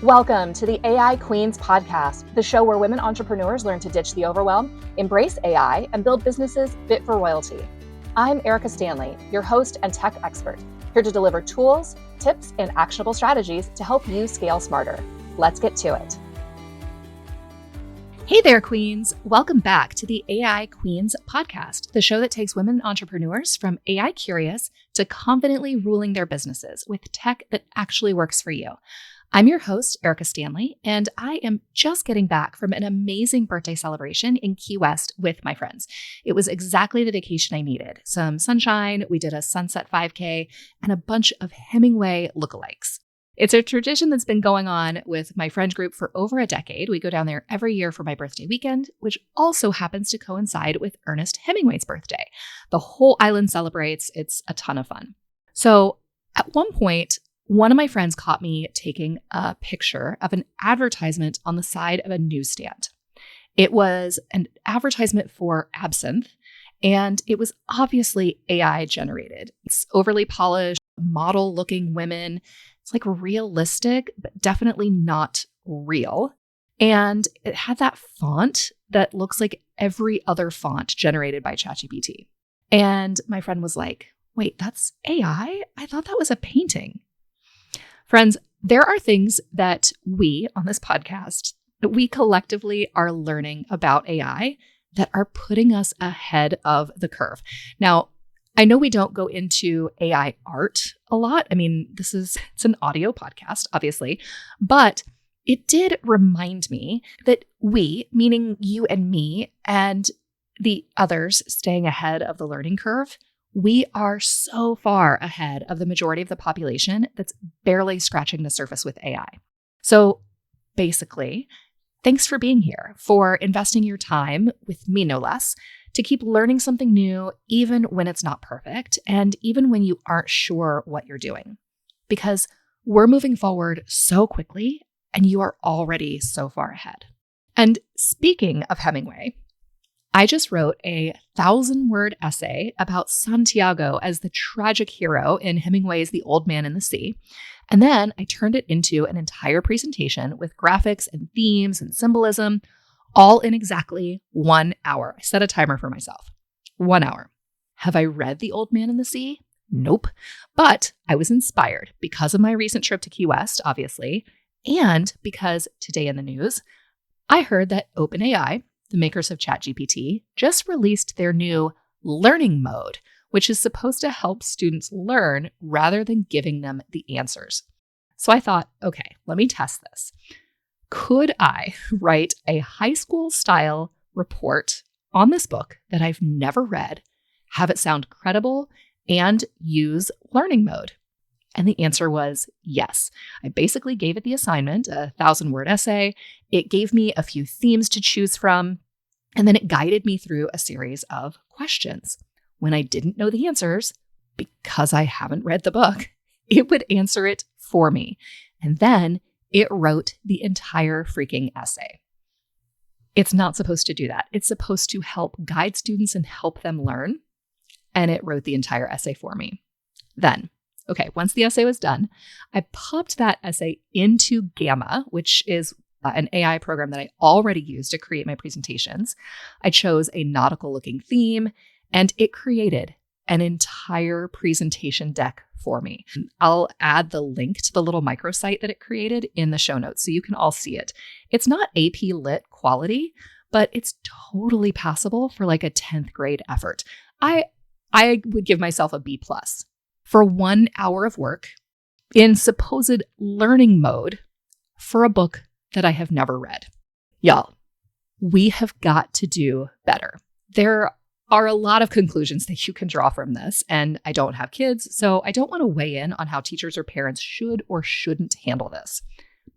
Welcome to the AI Queens podcast, the show where women entrepreneurs learn to ditch the overwhelm, embrace AI, and build businesses fit for royalty. I'm Erika Stanley, your host and tech expert, here to deliver tools, tips, and actionable strategies to help you scale smarter. Let's get to it. Hey there, Queens. Welcome back to the AI Queens podcast, the show that takes women entrepreneurs from AI curious to confidently ruling their businesses with tech that actually works for you. I'm your host, Erika Stanley, and I am just getting back from an amazing birthday celebration in Key West with my friends. It was exactly the vacation I needed. Some sunshine, we did a sunset 5K, and a bunch of Hemingway lookalikes. It's a tradition that's been going on with my friend group for over a decade. We go down there every year for my birthday weekend, which also happens to coincide with Ernest Hemingway's birthday. The whole island celebrates. It's a ton of fun. So at one point, one of my friends caught me taking a picture of an advertisement on the side of a newsstand. It was an advertisement for absinthe, and it was obviously AI generated. It's overly polished, model-looking women. It's like realistic, but definitely not real. And it had that font that looks like every other font generated by ChatGPT. And my friend was like, wait, that's AI? I thought that was a painting. Friends, there are things that we on this podcast, that we collectively are learning about AI that are putting us ahead of the curve. Now, I know we don't go into AI art a lot. I mean, it's an audio podcast, obviously, but it did remind me that we, meaning you and me and the others staying ahead of the learning curve, we are so far ahead of the majority of the population that's barely scratching the surface with AI. So basically, thanks for being here, for investing your time, with me no less, to keep learning something new, even when it's not perfect, and even when you aren't sure what you're doing. Because we're moving forward so quickly, and you are already so far ahead. And speaking of Hemingway, I just wrote a 1,000-word essay about Santiago as the tragic hero in Hemingway's The Old Man and the Sea. And then I turned it into an entire presentation with graphics and themes and symbolism, all in exactly 1 hour. I set a timer for myself. 1 hour. Have I read The Old Man and the Sea? Nope. But I was inspired because of my recent trip to Key West, obviously, and because today in the news, I heard that OpenAI, the makers of ChatGPT, just released their new learning mode, which is supposed to help students learn rather than giving them the answers. So I thought, okay, let me test this. Could I write a high school style report on this book that I've never read, have it sound credible, and use learning mode? And the answer was yes. I basically gave it the assignment, a 1,000-word essay. It gave me a few themes to choose from, and then it guided me through a series of questions. When I didn't know the answers, because I haven't read the book, it would answer it for me. And then it wrote the entire freaking essay. It's not supposed to do that. It's supposed to help guide students and help them learn. And it wrote the entire essay for me. Then, once the essay was done, I popped that essay into Gamma, which is an AI program that I already use to create my presentations. I chose a nautical looking theme, and it created an entire presentation deck for me. I'll add the link to the little microsite that it created in the show notes so you can all see it. It's not AP Lit quality, but it's totally passable for like a 10th grade effort. I would give myself a B+ for 1 hour of work in supposed learning mode for a book that I have never read. Y'all, we have got to do better. There are a lot of conclusions that you can draw from this, and I don't have kids, so I don't want to weigh in on how teachers or parents should or shouldn't handle this.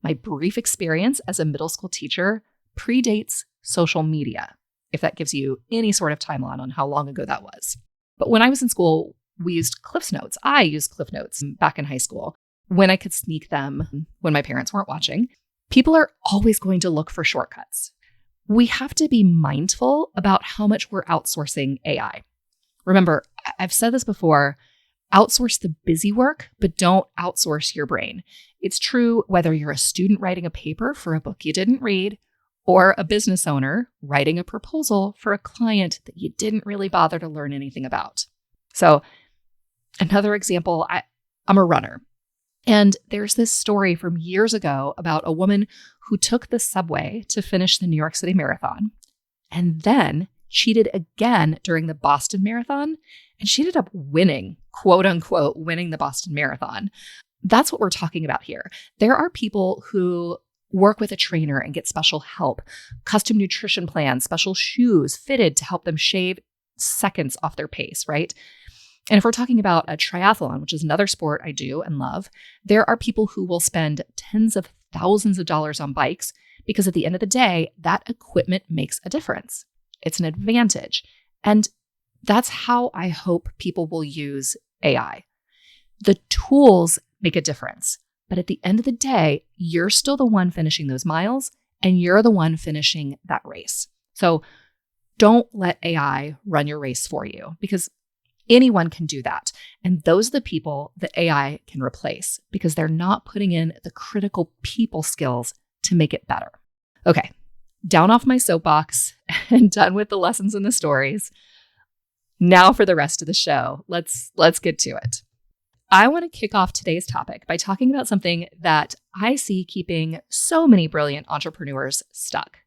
My brief experience as a middle school teacher predates social media, if that gives you any sort of timeline on how long ago that was. But when I was in school, we used Cliff's Notes. I used Cliff Notes back in high school when I could sneak them when my parents weren't watching. People are always going to look for shortcuts. We have to be mindful about how much we're outsourcing AI. Remember, I've said this before, Outsource the busy work, but don't outsource your brain. It's true whether you're a student writing a paper for a book you didn't read, or a business owner writing a proposal for a client that you didn't really bother to learn anything about. So another example, I'm a runner. And there's this story from years ago about a woman who took the subway to finish the New York City Marathon and then cheated again during the Boston Marathon. And she ended up winning, quote unquote, winning the Boston Marathon. That's what we're talking about here. There are people who work with a trainer and get special help, custom nutrition plans, special shoes fitted to help them shave seconds off their pace, right? And if we're talking about a triathlon, which is another sport I do and love, there are people who will spend tens of thousands of dollars on bikes because at the end of the day, that equipment makes a difference. It's an advantage. And that's how I hope people will use AI. The tools make a difference. But at the end of the day, you're still the one finishing those miles and you're the one finishing that race. So don't let AI run your race for you because anyone can do that. And those are the people that AI can replace because they're not putting in the critical people skills to make it better. Okay, down off my soapbox and done with the lessons and the stories. Now for the rest of the show, let's get to it. I want to kick off today's topic by talking about something that I see keeping so many brilliant entrepreneurs stuck.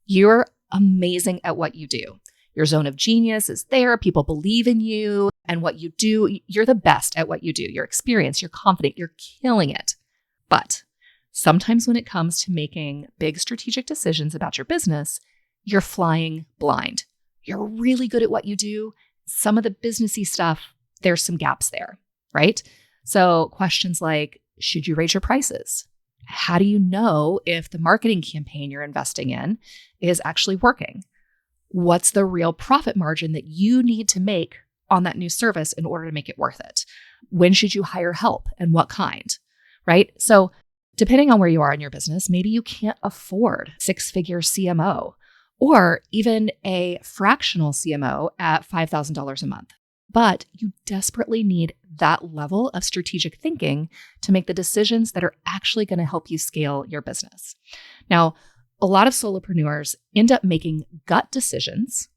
You're amazing at what you do. Your zone of genius is there. People believe in you and what you do. You're the best at what you do. You're experienced, you're confident, you're killing it. But sometimes when it comes to making big strategic decisions about your business, you're flying blind. You're really good at what you do. Some of the businessy stuff, there's some gaps there, right? So questions like, should you raise your prices? How do you know if the marketing campaign you're investing in is actually working? What's the real profit margin that you need to make on that new service in order to make it worth it? When should you hire help and what kind, right? So depending on where you are in your business, maybe you can't afford six-figure CMO or even a fractional CMO at $5,000 a month. But you desperately need that level of strategic thinking to make the decisions that are actually going to help you scale your business. Now, a lot of solopreneurs end up making gut decisions,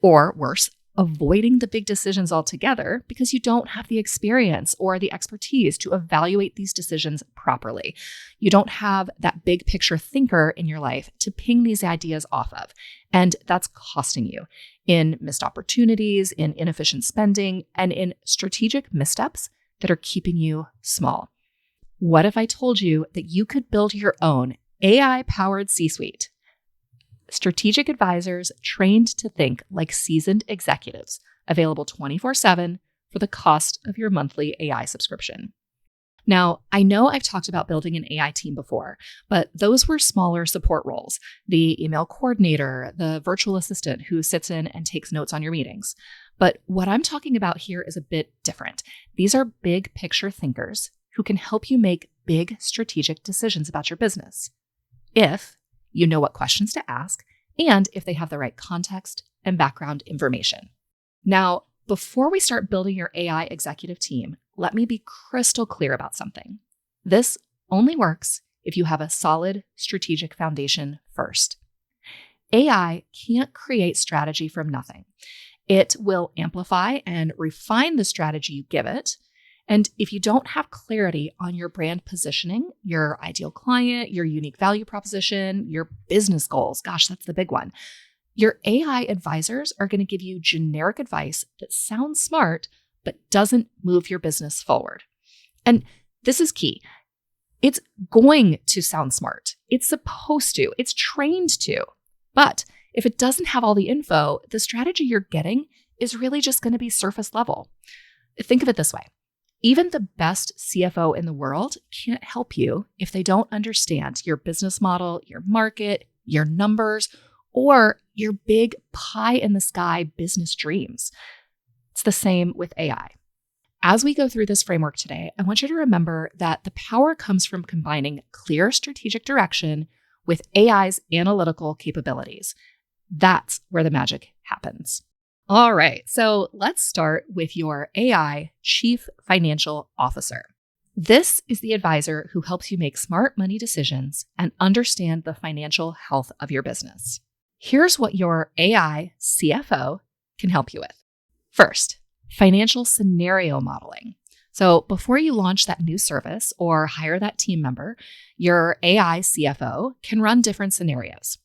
or worse, avoiding the big decisions altogether because you don't have the experience or the expertise to evaluate these decisions properly. You don't have that big picture thinker in your life to ping these ideas off of. And that's costing you in missed opportunities, in inefficient spending, and in strategic missteps that are keeping you small. What if I told you that you could build your own AI-powered C-suite? Strategic advisors trained to think like seasoned executives, available 24/7 for the cost of your monthly AI subscription. Now, I know I've talked about building an AI team before, but those were smaller support roles: the email coordinator, the virtual assistant who sits in and takes notes on your meetings. But what I'm talking about here is a bit different. These are big picture thinkers who can help you make big strategic decisions about your business, if you know what questions to ask, and if they have the right context and background information. Now, before we start building your AI executive team, let me be crystal clear about something. This only works if you have a solid strategic foundation first. AI can't create strategy from nothing. It will amplify and refine the strategy you give it. And if you don't have clarity on your brand positioning, your ideal client, your unique value proposition, your business goals, gosh, that's the big one, your AI advisors are going to give you generic advice that sounds smart, but doesn't move your business forward. And this is key. It's going to sound smart. It's supposed to. It's trained to. But if it doesn't have all the info, the strategy you're getting is really just going to be surface level. Think of it this way. Even the best CFO in the world can't help you if they don't understand your business model, your market, your numbers, or your big pie in the sky business dreams. It's the same with AI. As we go through this framework today, I want you to remember that the power comes from combining clear strategic direction with AI's analytical capabilities. That's where the magic happens. All right, so let's start with your AI Chief Financial Officer. This is the advisor who helps you make smart money decisions and understand the financial health of your business. Here's what your AI CFO can help you with. First, financial scenario modeling. So before you launch that new service or hire that team member, your AI CFO can run different scenarios.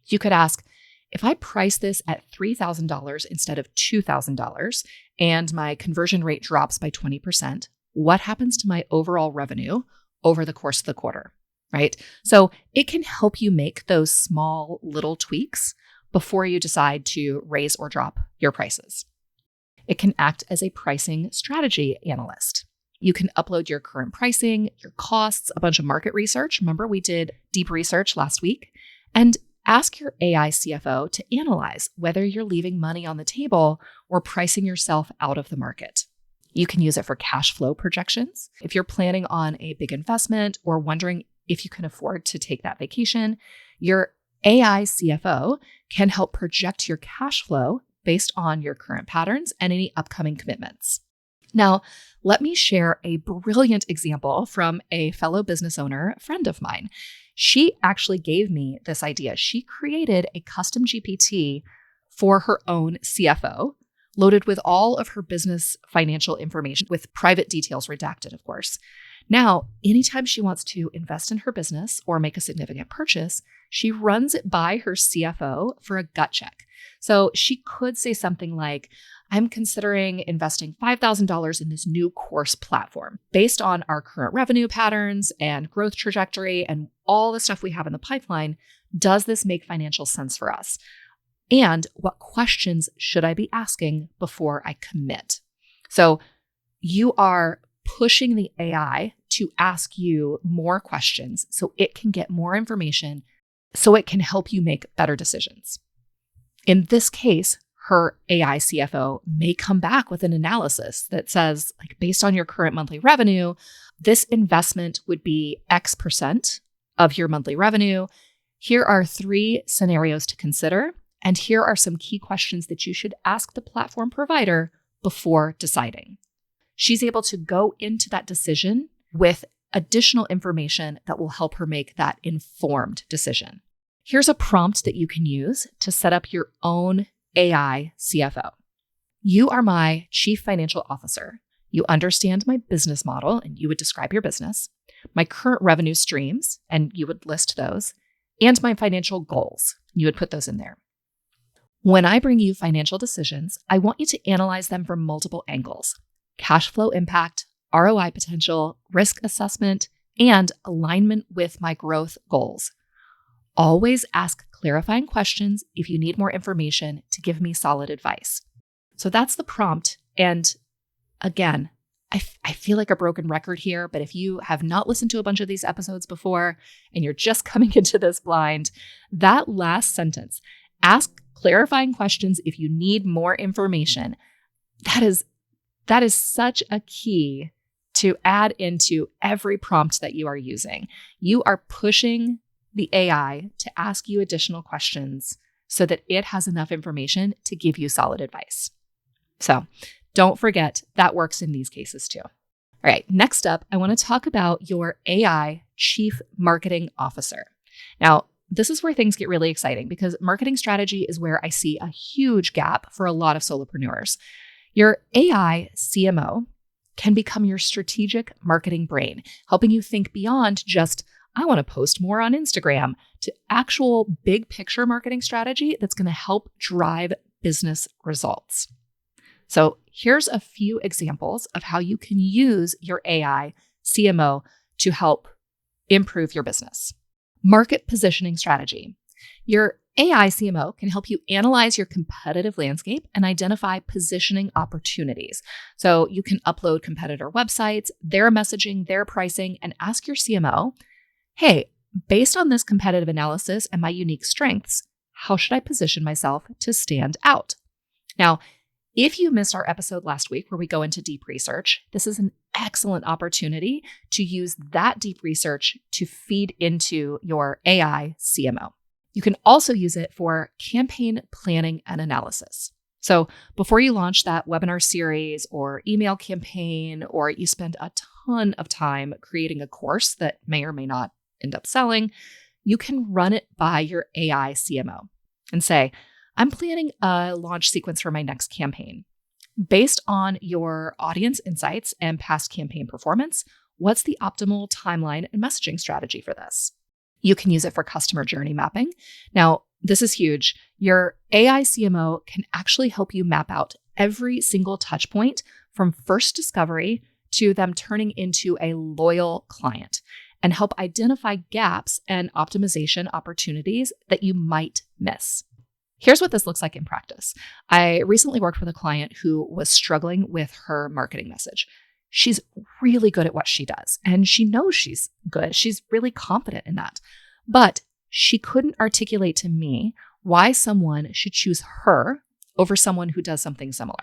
You could ask, if I price this at $3,000 instead of $2,000 and my conversion rate drops by 20%, what happens to my overall revenue over the course of the quarter, right? So it can help you make those small little tweaks before you decide to raise or drop your prices. It can act as a pricing strategy analyst. You can upload your current pricing, your costs, a bunch of market research. Remember, we did deep research last week, and ask your AI CFO to analyze whether you're leaving money on the table or pricing yourself out of the market. You can use it for cash flow projections. If you're planning on a big investment or wondering if you can afford to take that vacation, your AI CFO can help project your cash flow based on your current patterns and any upcoming commitments. Now, let me share a brilliant example from a fellow business owner, a friend of mine. She actually gave me this idea. She created a custom GPT for her own CFO, loaded with all of her business financial information with private details redacted, of course. Now, anytime she wants to invest in her business or make a significant purchase, she runs it by her CFO for a gut check. So she could say something like, I'm considering investing $5,000 in this new course platform. Based on our current revenue patterns and growth trajectory and all the stuff we have in the pipeline, does this make financial sense for us? And what questions should I be asking before I commit? So you are pushing the AI to ask you more questions so it can get more information, so it can help you make better decisions. In this case, her AI CFO may come back with an analysis that says, like, based on your current monthly revenue, this investment would be X% of your monthly revenue. Here are 3 scenarios to consider, and here are some key questions that you should ask the platform provider before deciding. She's able to go into that decision with additional information that will help her make that informed decision. Here's a prompt that you can use to set up your own AI CFO. You are my chief financial officer. You understand my business model, and you would describe your business, my current revenue streams, and you would list those, and my financial goals. You would put those in there. When I bring you financial decisions, I want you to analyze them from multiple angles: cash flow impact, ROI potential, risk assessment, and alignment with my growth goals. Always ask clarifying questions if you need more information to give me solid advice. So that's the prompt. And again, I feel like a broken record here, but if you have not listened to a bunch of these episodes before and you're just coming into this blind, that last sentence, ask clarifying questions if you need more information, that is such a key to add into every prompt that you are using. You are pushing the AI to ask you additional questions so that it has enough information to give you solid advice. So don't forget that works in these cases too. All right, next up, I want to talk about your AI Chief Marketing Officer. Now, this is where things get really exciting because marketing strategy is where I see a huge gap for a lot of solopreneurs. Your AI CMO can become your strategic marketing brain, helping you think beyond just, I want to post more on Instagram, to actual big picture marketing strategy that's going to help drive business results. So here's a few examples of how you can use your AI CMO to help improve your business. Market positioning strategy. Your AI CMO can help you analyze your competitive landscape and identify positioning opportunities. So you can upload competitor websites, their messaging, their pricing, and ask your CMO, hey, based on this competitive analysis and my unique strengths, how should I position myself to stand out? Now, if you missed our episode last week where we go into deep research, this is an excellent opportunity to use that deep research to feed into your AI CMO. You can also use it for campaign planning and analysis. So before you launch that webinar series or email campaign, or you spend a ton of time creating a course that may or may not end up selling, you can run it by your AI CMO and say, I'm planning a launch sequence for my next campaign. Based on your audience insights and past campaign performance, what's the optimal timeline and messaging strategy for this? You can use it for customer journey mapping. Now, this is huge. Your AI CMO can actually help you map out every single touch point from first discovery to them turning into a loyal client and help identify gaps and optimization opportunities that you might miss. Here's what this looks like in practice. I recently worked with a client who was struggling with her marketing message. She's really good at what she does, and she knows she's good. She's really confident in that. But she couldn't articulate to me why someone should choose her over someone who does something similar.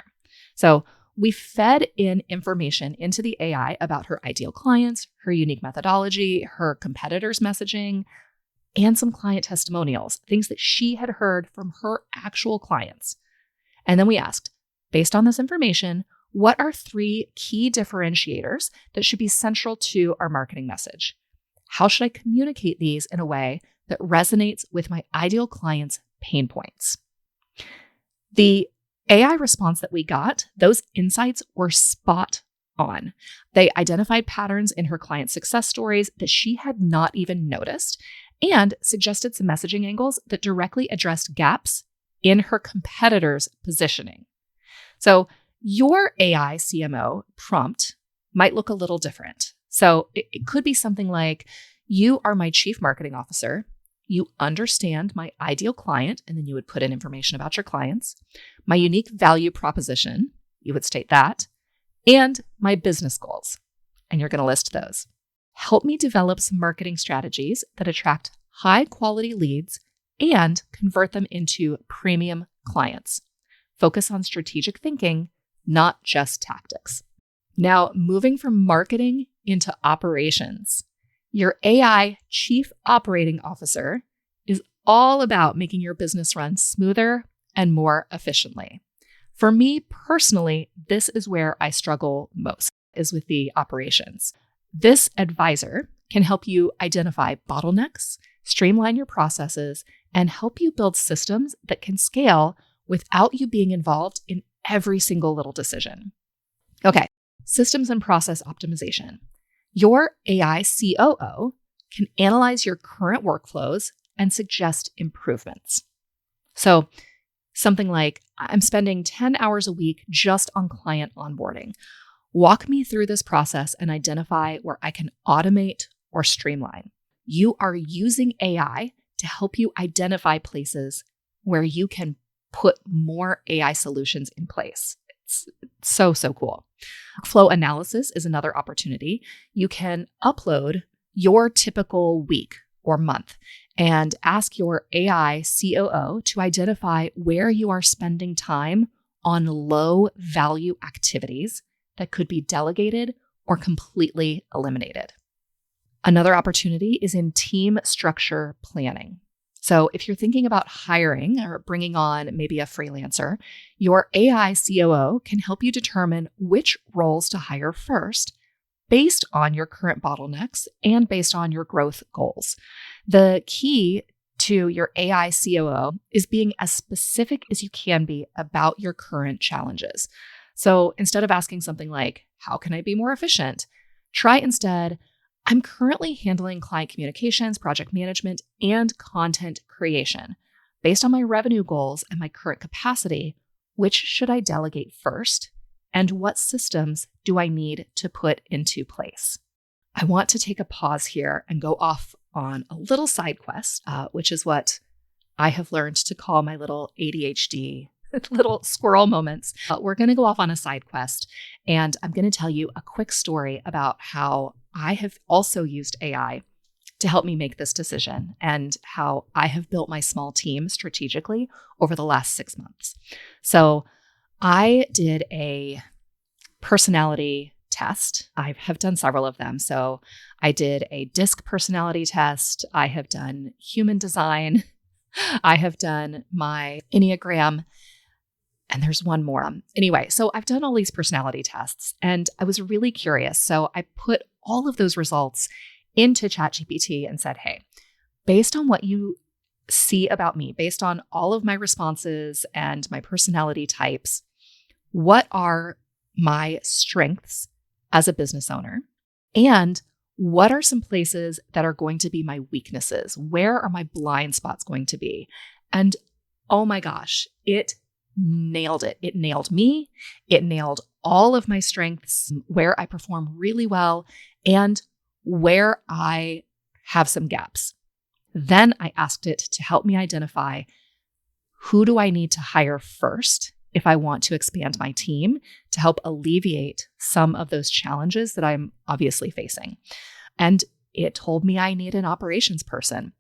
So we fed in information into the AI about her ideal clients, her unique methodology, her competitors' messaging, and some client testimonials, things that she had heard from her actual clients. And then we asked, based on this information, what are 3 key differentiators that should be central to our marketing message? How should I communicate these in a way that resonates with my ideal client's pain points? The AI response that we got, those insights were spot on. They identified patterns in her client success stories that she had not even noticed and suggested some messaging angles that directly addressed gaps in her competitors' positioning. So your AI CMO prompt might look a little different. So it could be something like, you are my chief marketing officer. You understand my ideal client, and then you would put in information about your clients, my unique value proposition, you would state that, and my business goals. And you're going to list those. Help me develop some marketing strategies that attract high quality leads and convert them into premium clients. Focus on strategic thinking, not just tactics. Now, moving from marketing into operations. Your AI Chief Operating Officer is all about making your business run smoother and more efficiently. For me personally, this is where I struggle most, is with the operations. This advisor can help you identify bottlenecks, streamline your processes, and help you build systems that can scale without you being involved in every single little decision. Okay, systems and process optimization. Your AI COO can analyze your current workflows and suggest improvements. So something like, I'm spending 10 hours a week just on client onboarding. Walk me through this process and identify where I can automate or streamline. You are using AI to help you identify places where you can put more AI solutions in place. It's so cool. Flow analysis is another opportunity. You can upload your typical week or month and ask your AI COO to identify where you are spending time on low value activities that could be delegated or completely eliminated. Another opportunity is in team structure planning. So if you're thinking about hiring or bringing on maybe a freelancer, your AI COO can help you determine which roles to hire first based on your current bottlenecks and based on your growth goals. The key to your AI COO is being as specific as you can be about your current challenges. So instead of asking something like, how can I be more efficient? Try instead, I'm currently handling client communications, project management, and content creation. Based on my revenue goals and my current capacity, which should I delegate first? And what systems do I need to put into place? I want to take a pause here and go off on a little side quest, which is what I have learned to call my little ADHD little squirrel moments. We're going to go off on a side quest, and I'm going to tell you a quick story about how I have also used AI to help me make this decision and how I have built my small team strategically over the last 6 months. So I did a personality test. I have done several of them. So I did a DISC personality test. I have done human design. I have done my Enneagram. And there's one more. Anyway, so I've done all these personality tests and I was really curious. So I put all of those results into ChatGPT and said, hey, based on what you see about me, based on all of my responses and my personality types, what are my strengths as a business owner? And what are some places that are going to be my weaknesses? Where are my blind spots going to be? And oh my gosh, it nailed it. It nailed me. It nailed all of my strengths, where I perform really well, and where I have some gaps. Then I asked it to help me identify who do I need to hire first if I want to expand my team to help alleviate some of those challenges that I'm obviously facing. And it told me I need an operations person.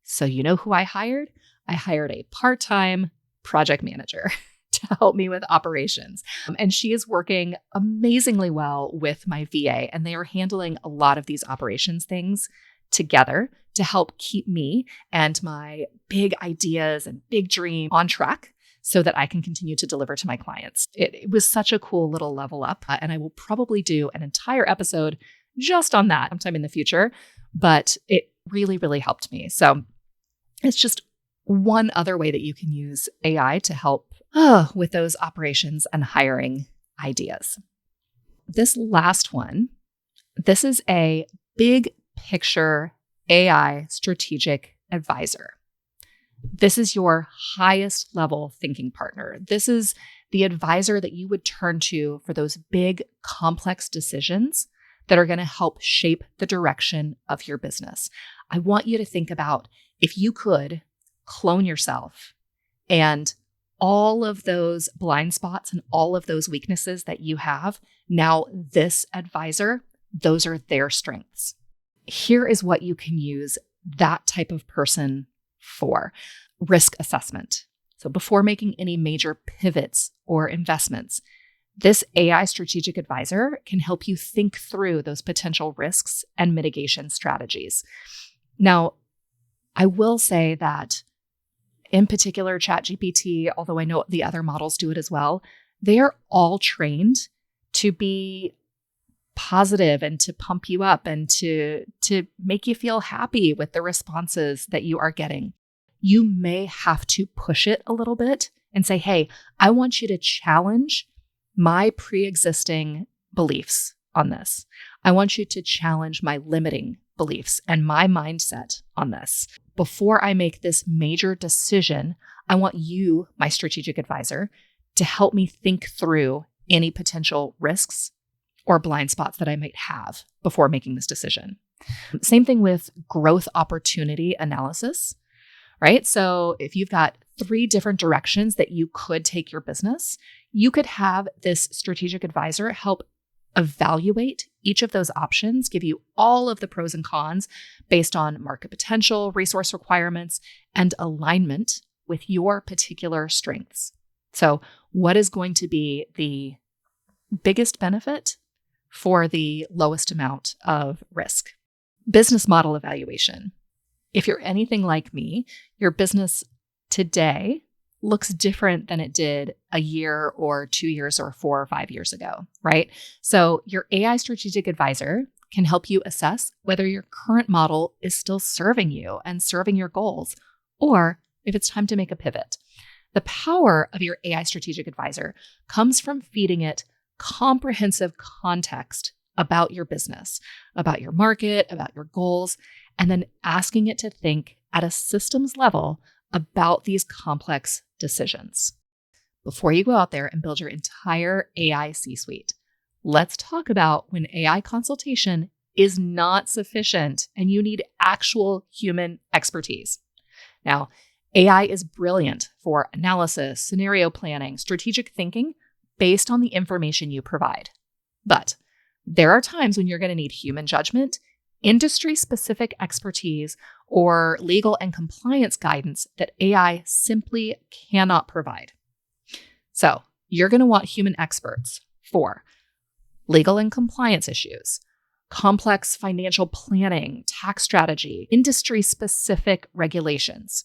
So you know who I hired? I hired a part-time project manager to help me with operations. And she is working amazingly well with my VA, and they are handling a lot of these operations things together to help keep me and my big ideas and big dream on track so that I can continue to deliver to my clients. It was such a cool little level up, and I will probably do an entire episode just on that sometime in the future, but it really, really helped me. So it's just one other way that you can use AI to help with those operations and hiring ideas. This last one, this is a big picture AI strategic advisor. This is your highest level thinking partner. This is the advisor that you would turn to for those big, complex decisions that are going to help shape the direction of your business. I want you to think about if you could clone yourself and all of those blind spots and all of those weaknesses that you have, now this advisor, those are their strengths. Here is what you can use that type of person for: risk assessment. So before making any major pivots or investments, this AI strategic advisor can help you think through those potential risks and mitigation strategies. Now, I will say that in particular, ChatGPT, although I know the other models do it as well, they are all trained to be positive and to pump you up and to make you feel happy with the responses that you are getting. You may have to push it a little bit and say, hey, I want you to challenge my pre-existing beliefs on this. I want you to challenge my limiting beliefs and my mindset on this. Before I make this major decision, I want you, my strategic advisor, to help me think through any potential risks or blind spots that I might have before making this decision. Same thing with growth opportunity analysis, right? So if you've got 3 different directions that you could take your business, you could have this strategic advisor help evaluate each of those options, give you all of the pros and cons based on market potential, resource requirements, and alignment with your particular strengths. So what is going to be the biggest benefit for the lowest amount of risk? Business model evaluation. If you're anything like me, your business today looks different than it did a year or 2 years or 4 or 5 years ago, right? So your AI strategic advisor can help you assess whether your current model is still serving you and serving your goals, or if it's time to make a pivot. The power of your AI strategic advisor comes from feeding it comprehensive context about your business, about your market, about your goals, and then asking it to think at a systems level about these complex decisions. Before you go out there and build your entire AI C-suite, let's talk about when AI consultation is not sufficient and you need actual human expertise. Now, AI is brilliant for analysis, scenario planning, strategic thinking based on the information you provide. But there are times when you're going to need human judgment, industry-specific expertise, or legal and compliance guidance that AI simply cannot provide. So you're going to want human experts for legal and compliance issues, complex financial planning, tax strategy, industry-specific regulations,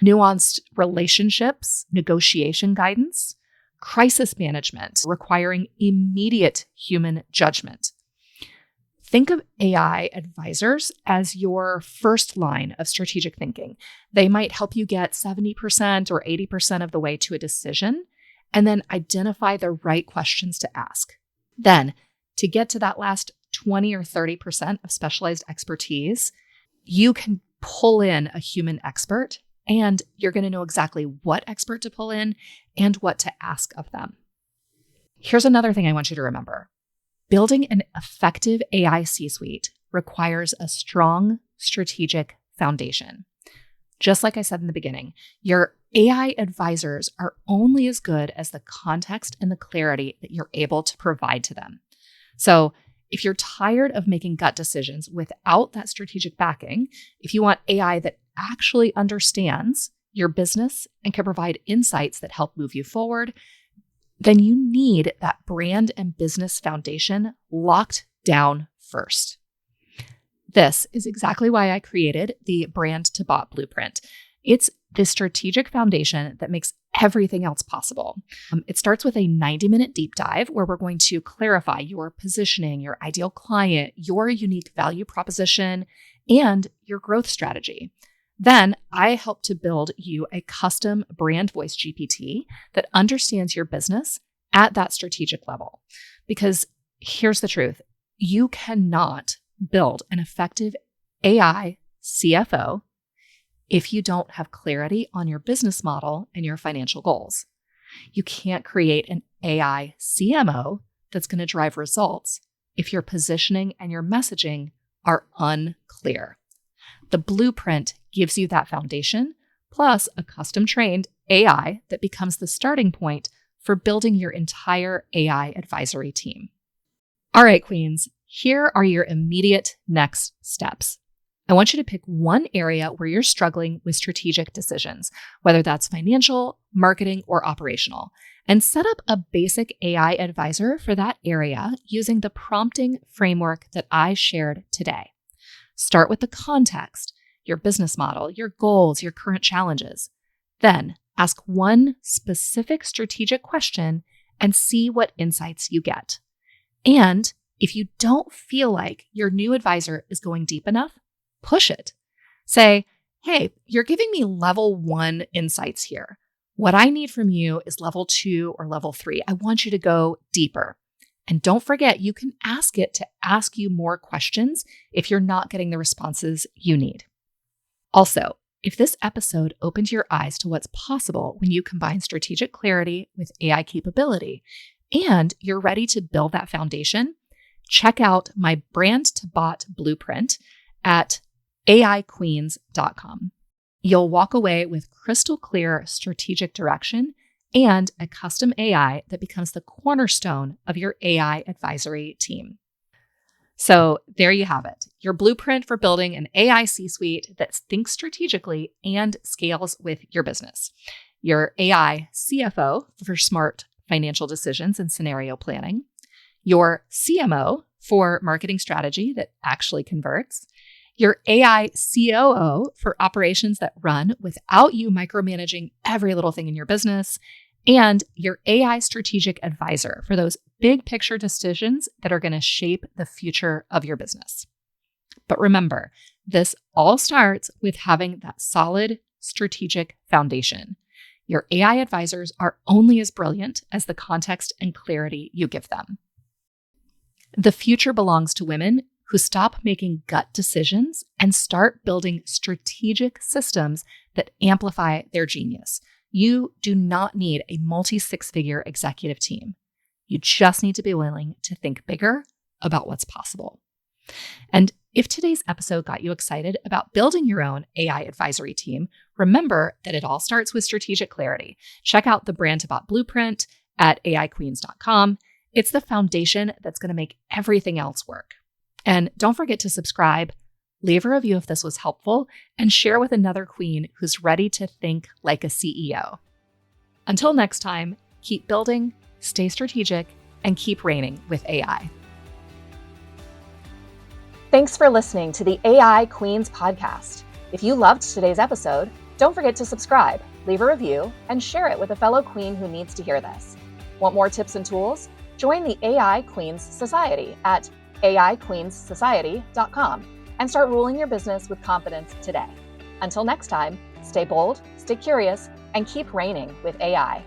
nuanced relationships, negotiation guidance, crisis management requiring immediate human judgment. Think of AI advisors as your first line of strategic thinking. They might help you get 70% or 80% of the way to a decision, and then identify the right questions to ask. Then, to get to that last 20 or 30% of specialized expertise, you can pull in a human expert, and you're going to know exactly what expert to pull in and what to ask of them. Here's another thing I want you to remember. Building an effective AI C-suite requires a strong strategic foundation. Just like I said in the beginning, your AI advisors are only as good as the context and the clarity that you're able to provide to them. So if you're tired of making gut decisions without that strategic backing, if you want AI that actually understands your business and can provide insights that help move you forward, then you need that brand and business foundation locked down first. This is exactly why I created the Brand to Bot Blueprint. It's the strategic foundation that makes everything else possible. It starts with a 90-minute deep dive where we're going to clarify your positioning, your ideal client, your unique value proposition, and your growth strategy. Then I help to build you a custom brand voice GPT that understands your business at that strategic level. Because here's the truth, you cannot build an effective AI CFO if you don't have clarity on your business model and your financial goals. You can't create an AI CMO that's going to drive results if your positioning and your messaging are unclear. The blueprint gives you that foundation, plus a custom-trained AI that becomes the starting point for building your entire AI advisory team. All right, queens, here are your immediate next steps. I want you to pick one area where you're struggling with strategic decisions, whether that's financial, marketing, or operational, and set up a basic AI advisor for that area using the prompting framework that I shared today. Start with the context, your business model, your goals, your current challenges. Then ask one specific strategic question and see what insights you get. And if you don't feel like your new advisor is going deep enough, push it. Say, hey, you're giving me level 1 insights here. What I need from you is level 2 or level 3. I want you to go deeper. And don't forget, you can ask it to ask you more questions if you're not getting the responses you need. Also, if this episode opened your eyes to what's possible when you combine strategic clarity with AI capability, and you're ready to build that foundation, check out my Brand to Bot Blueprint at aiqueens.com. You'll walk away with crystal clear strategic direction and a custom AI that becomes the cornerstone of your AI advisory team. So there you have it, your blueprint for building an AI C-suite that thinks strategically and scales with your business. Your AI CFO for smart financial decisions and scenario planning. Your CMO for marketing strategy that actually converts. Your AI COO for operations that run without you micromanaging every little thing in your business, and your AI strategic advisor for those big picture decisions that are going to shape the future of your business. But remember, this all starts with having that solid strategic foundation. Your AI advisors are only as brilliant as the context and clarity you give them. The future belongs to women who stop making gut decisions and start building strategic systems that amplify their genius. You do not need a multi-six-figure executive team. You just need to be willing to think bigger about what's possible. And if today's episode got you excited about building your own AI advisory team, remember that it all starts with strategic clarity. Check out the Brand to Bot Blueprint at aiqueens.com. It's the foundation that's going to make everything else work. And don't forget to subscribe, leave a review if this was helpful, and share with another queen who's ready to think like a CEO. Until next time, keep building, stay strategic, and keep reigning with AI. Thanks for listening to the AI Queens podcast. If you loved today's episode, don't forget to subscribe, leave a review, and share it with a fellow queen who needs to hear this. Want more tips and tools? Join the AI Queens Society at aiqueenssociety.com and start ruling your business with confidence today. Until next time, stay bold, stay curious, and keep reigning with AI.